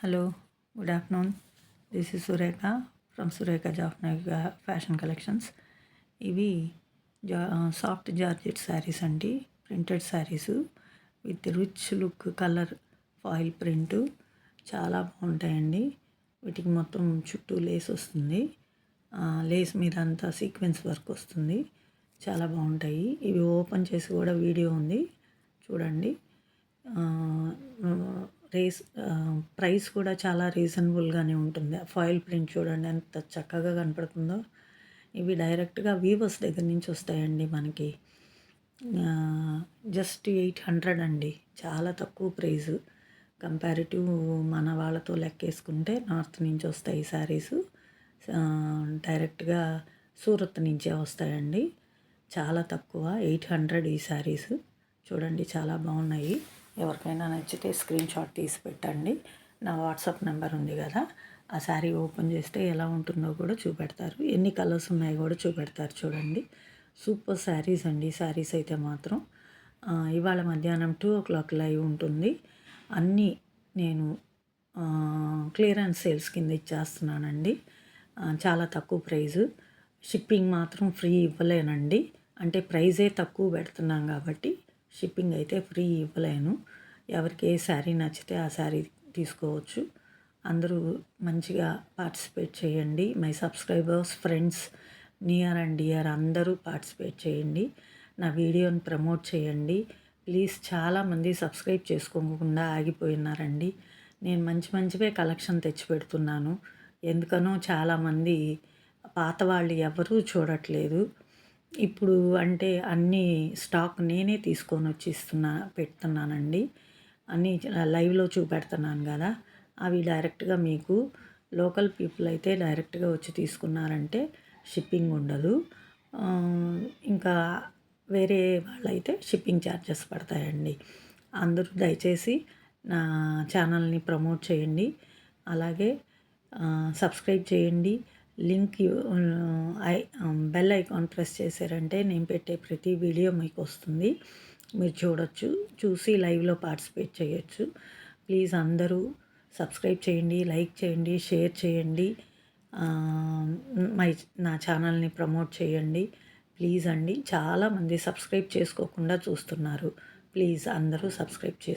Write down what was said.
Hello, good afternoon. This is Surekha from Surekha Jafnagar fashion collections. ఇవి soft georgette saris అండి, printed saris with rich look colour foil print. చాలా బాగుంటాయండి. వీటికి మొత్తం చుట్టూ లేస్ వస్తుంది. లేస్ మీద అంతా సీక్వెన్స్ వర్క్ వస్తుంది. చాలా బాగుంటాయి. ఇవి ఓపెన్ చేసి కూడా వీడియో ఉంది, చూడండి. ప్రైస్ కూడా చాలా రీజనబుల్గానే ఉంటుంది. ఫాయిల్ ప్రింట్ చూడండి ఎంత చక్కగా కనపడుతుందో. ఇవి డైరెక్ట్గా వీవర్స్ దగ్గర నుంచి వస్తాయండి మనకి. జస్ట్ 800 అండి, చాలా తక్కువ ప్రైజు కంపారిటివ్. మన వాళ్ళతో లెక్కేసుకుంటే నార్త్ నుంచి వస్తాయి ఈ శారీస్. డైరెక్ట్గా సూరత్ నుంచే వస్తాయండి. చాలా తక్కువ, 800 ఈ శారీస్. చూడండి, చాలా బాగున్నాయి. ఎవరికైనా నచ్చితే స్క్రీన్ షాట్ తీసి పెట్టండి. నా వాట్సాప్ నెంబర్ ఉంది కదా, ఆ శారీ ఓపెన్ చేస్తే ఎలా ఉంటుందో కూడా చూపెడతారు. ఎన్ని కలర్స్ ఉన్నాయో కూడా చూపెడతారు. చూడండి, సూపర్ శారీస్ అండి. శారీస్ అయితే మాత్రం ఇవాళ మధ్యాహ్నం 2 o'clock లైవ్ ఉంటుంది. అన్నీ నేను క్లియరెన్స్ సేల్స్ కింద ఇచ్చేస్తున్నానండి. చాలా తక్కువ ప్రైజు. షిప్పింగ్ మాత్రం ఫ్రీ ఇవ్వలేనండి. అంటే ప్రైజే తక్కువ పెడుతున్నాం కాబట్టి షిప్పింగ్ అయితే ఫ్రీ ఇవ్వలేను. ఎవరికి ఏ శారీ నచ్చితే ఆ శారీ తీసుకోవచ్చు. అందరూ మంచిగా పార్టిసిపేట్ చేయండి. My subscribers, friends, near and dear అందరూ పార్టిసిపేట్ చేయండి. నా వీడియోని ప్రమోట్ చేయండి ప్లీజ్. చాలామంది సబ్స్క్రైబ్ చేసుకోకుండా ఆగిపోయినారండి. నేను మంచి మంచివే కలెక్షన్ తెచ్చి పెడుతున్నాను. ఎందుకనో చాలామంది పాత వాళ్ళు ఎవరూ చూడట్లేదు. ఇప్పుడు అంటే అన్నీ స్టాక్ నేనే తీసుకొని వచ్చి పెడుతున్నానండి. అన్నీ లైవ్లో చూపెడుతున్నాను కదా, అవి డైరెక్ట్గా మీకు లోకల్ పీపుల్ అయితే డైరెక్ట్గా వచ్చి తీసుకున్నారంటే షిప్పింగ్ ఉండదు. ఇంకా వేరే వాళ్ళైతే షిప్పింగ్ ఛార్జెస్ పడతాయండి. అందరూ దయచేసి నా ఛానల్ని ప్రమోట్ చేయండి. అలాగే సబ్స్క్రైబ్ చేయండి. లింక్ బెల్ ఐకాన్ ప్రెస్ చేశారంటే నేను పెట్టే ప్రతి వీడియో మీకు వస్తుంది. మీరు చూడొచ్చు, చూసి లైవ్లో పార్టిసిపేట్ చేయొచ్చు. ప్లీజ్ అందరూ సబ్స్క్రైబ్ చేయండి, లైక్ చేయండి, షేర్ చేయండి. నా ఛానల్ని ప్రమోట్ చేయండి ప్లీజ్ అండి. చాలామంది సబ్స్క్రైబ్ చేసుకోకుండా చూస్తున్నారు. ప్లీజ్ అందరూ సబ్స్క్రైబ్ చేసుకోండి.